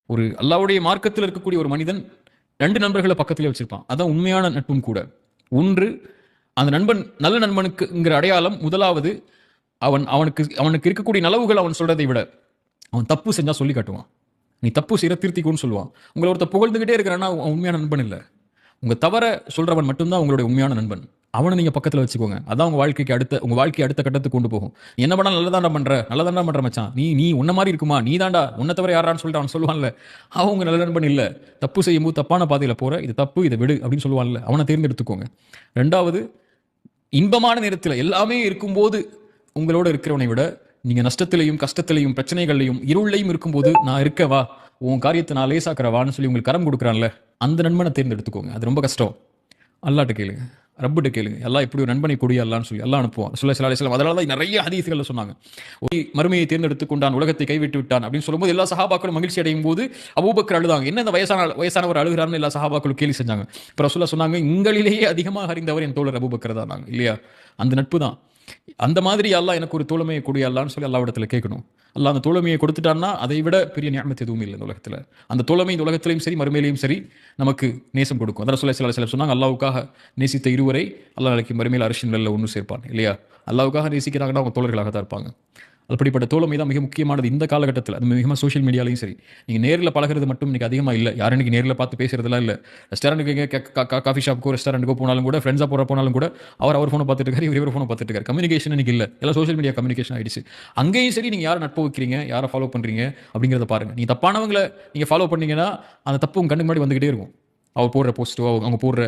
ஒரு அல்லாஹ்வுடைய மார்க்கத்தில் இருக்கக்கூடிய ஒரு மனிதன் 2 நண்பர்களை பக்கத்திலே வச்சிருப்பான். அதான் உண்மையான நட்பும் கூட. ஒன்று, அந்த நண்பன் நல்ல நண்பனுக்குங்கிற அடையாளம் முதலாவது அவனுக்கு அவனுக்கு இருக்கக்கூடிய நலவுகள் அவன் சொல்றதை விட, அவன் தப்பு செஞ்சா சொல்லி காட்டுவான். நீ தப்பு செய்ற திருத்திக்கோன்னு சொல்லுவான். உங்கள ஒருத்தன் புகழ்ந்துகிட்டே இருக்கிறான்னா, அவன் உண்மையான நண்பன் இல்ல. உங்க தவற சொல்றவன் மட்டும் தான் உங்களுடைய உண்மையான நண்பன். அவன நீங்க பக்கத்துல வச்சுக்கோங்க. அதான் உங்க வாழ்க்கைய அடுத்த கட்டத்துக்கு கொண்டு போகும். நீ என்ன பண்ணாலும் நல்லதாண்டா பண்ற, நல்லதாண்டா பண்ற மச்சான். நீ நீ உன்ன மாரி இருக்குமா? நீ தான்டா உன்ன தவிர யாரான்னு சொல்லிட்டு அவன் சொல்லுவான்ல. அவன் உங்க நல்ல நண்பன் இல்ல. தப்பு செய்யும்போது தப்பான பாதையில போற, இது தப்பு, இத விடு அப்படின்னு சொல்லுவான்ல. அவன தேர்ந்தெடுத்துக்கோங்க. 2வது, இன்பமான நேரத்துல எல்லாமே இருக்கும்போது உங்களோட இருக்கிறவனை விட, நீங்க நஷ்டத்திலையும், கஷ்டத்திலையும், பிரச்சனைகள்லையும், இருள்லையும் இருக்கும்போது நான் இருக்கவா, உன் காரியத்தை நான் லேசாக்குறவான்னு சொல்லி உங்களுக்கு கரம் கொடுக்குறான்ல, அந்த நண்பனை தேர்ந்தெடுத்துக்கோங்க. அது ரொம்ப கஷ்டம். அல்லாஹ்ட்ட கேளுங்க, ரப்பிட்ட கேளுங்க. அல்லாஹ் இப்படி ஒரு நண்பனை கொடு அல்லான்னு சொல்லி அல்லாஹ் அனுப்புவான். ஸல்லல்லாஹு அலைஹி வஸல்லம் அதனால தான் நிறைய ஹதீஸ்கள்ல சொன்னாங்க. ஒரு மறுமையை தேர்ந்தெடுத்துக் கொண்டான், உலகத்தை கைவிட்டு விட்டான் அப்படின்னு சொல்லும்போது எல்லா சஹாபாக்களும் மகிழ்ச்சி அடையும் போது அபூபக்கர் அழுதாங்க. என்ன இந்த வயசானவர் அழுகிறார்னு எல்லா சஹாபாக்களும் கேலி செஞ்சாங்க. இப்போ ரசூலுல்லாஹ் சொன்னாங்க, உங்களிலேயே அதிகமாக அறிந்தவர் என் தோழர் அபூபக்கர் தான். இல்லையா? அந்த நட்பு தான். அந்த மாதிரி அல்லாஹ் எனக்கு ஒரு தோழமையை கொடு அல்லான்னு சொல்லி அல்லாஹ்விடத்துல கேட்கணும். அல்லாஹ் அந்த தோழமையை கொடுத்துட்டான்னா அதை விட பெரிய நிஅமத் எதுவும் இல்லை இந்த உலகத்துல. அந்த தோழமை இந்த உலகத்திலையும் சரி மறுமையிலையும் சரி நமக்கு நேசம் கொடுக்கும். அதான் ரசூலுல்லாஹி ஸல்லல்லாஹு அலைஹி வஸல்லம் சொன்னாங்க, அல்லாஹ்வுக்காக நேசித்த இருவரை அல்லாஹ் நாளைக்கு மறுமையில் அர்ஷின் நிழல்ல ஒன்று சேர்ப்பான். இல்லையா? அல்லாஹ்வுக்காக நேசிக்கிறாங்கன்னா அவங்க தோழர்களாக தான் இருப்பாங்க. அப்படிப்பட்ட தோழமை தான் மிக முக்கியமானது இந்த காலகட்டத்தில். அது முக்கியமாக சோஷியல் மீடியாலையும் சரி. நீங்கள் நேரில் பழகிறது மட்டும் இன்னைக்கு அதிகமாக இல்லை. யாரும் இன்னைக்கு நேரில் பார்த்து பேசுறதுலாம் இல்லை. ரெஸ்டாரண்ட்டுக்கு காஃபி ஷாப்புக்கோ ரெஸ்டாரண்ட்டுக்கோ போனாலும் கூட, ஃப்ரெண்ட்ஸாக போனாலும் கூட அவர் ஃபோனை பார்த்துட்டு இருக்காரு, இவர் ஃபோனை பார்த்துட்டு இருக்காரு. கம்யூனிகேஷன் இன்னைக்கு இல்லை. எல்லாம் சோஷியல் மீடியா கம்யூனிகேஷன் ஆயிடுச்சு. அங்கேயும் சரி நீங்கள் யாரை நட்பு வைக்கிறீங்க, யாரை ஃபாலோ பண்ணுறீங்க அப்படிங்கிறத பாருங்க. நீங்கள் தப்பானவங்களை நீங்கள் ஃபாலோ பண்ணீங்கன்னா அந்த தப்பு உங்க கண்ணுக்கு முன்னாடி வந்துகிட்டே இருக்கும். அவர் போடுற போஸ்ட்டோ, அவங்க போடுற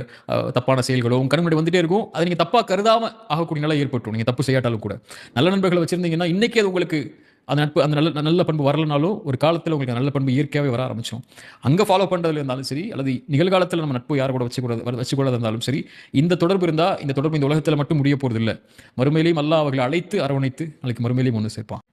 தப்பான செயல்களோ உங்க கண் முன்னாடி வந்துட்டே இருக்கும். அதை நீங்கள் தப்பாக கருதாமல் ஆகக்கூடிய நிலை ஏற்பட்டுரும். நீங்கள் தப்பு செய்யாட்டாலும் கூட. நல்ல நண்பர்களை வச்சிருந்தீங்கன்னா இன்னைக்கு அது உங்களுக்கு அந்த நட்பு, அந்த நல்ல நல்ல பண்பு வரலனாலும் ஒரு காலத்தில் உங்களுக்கு நல்ல பண்பு இயற்கையாகவே வர ஆரம்பிச்சிடும். அங்கே ஃபாலோ பண்ணுறதுல இருந்தாலும் சரி, அல்லது நிகழ்காலத்தில் நம்ம நட்பு யாரை கூட வச்சுக்கூடாது இருந்தாலும் சரி, இந்த தொடர்பு இருந்தால் இந்த தொடர்பு இந்த உலகத்தில் மட்டும் முடிய போகிறது இல்லை. மறுமையிலையும் அல்லாஹ் அவர்களை அழைத்து அரவணைத்து நாளைக்கு மறுமையிலையும் ஒன்று சேர்ப்பான்.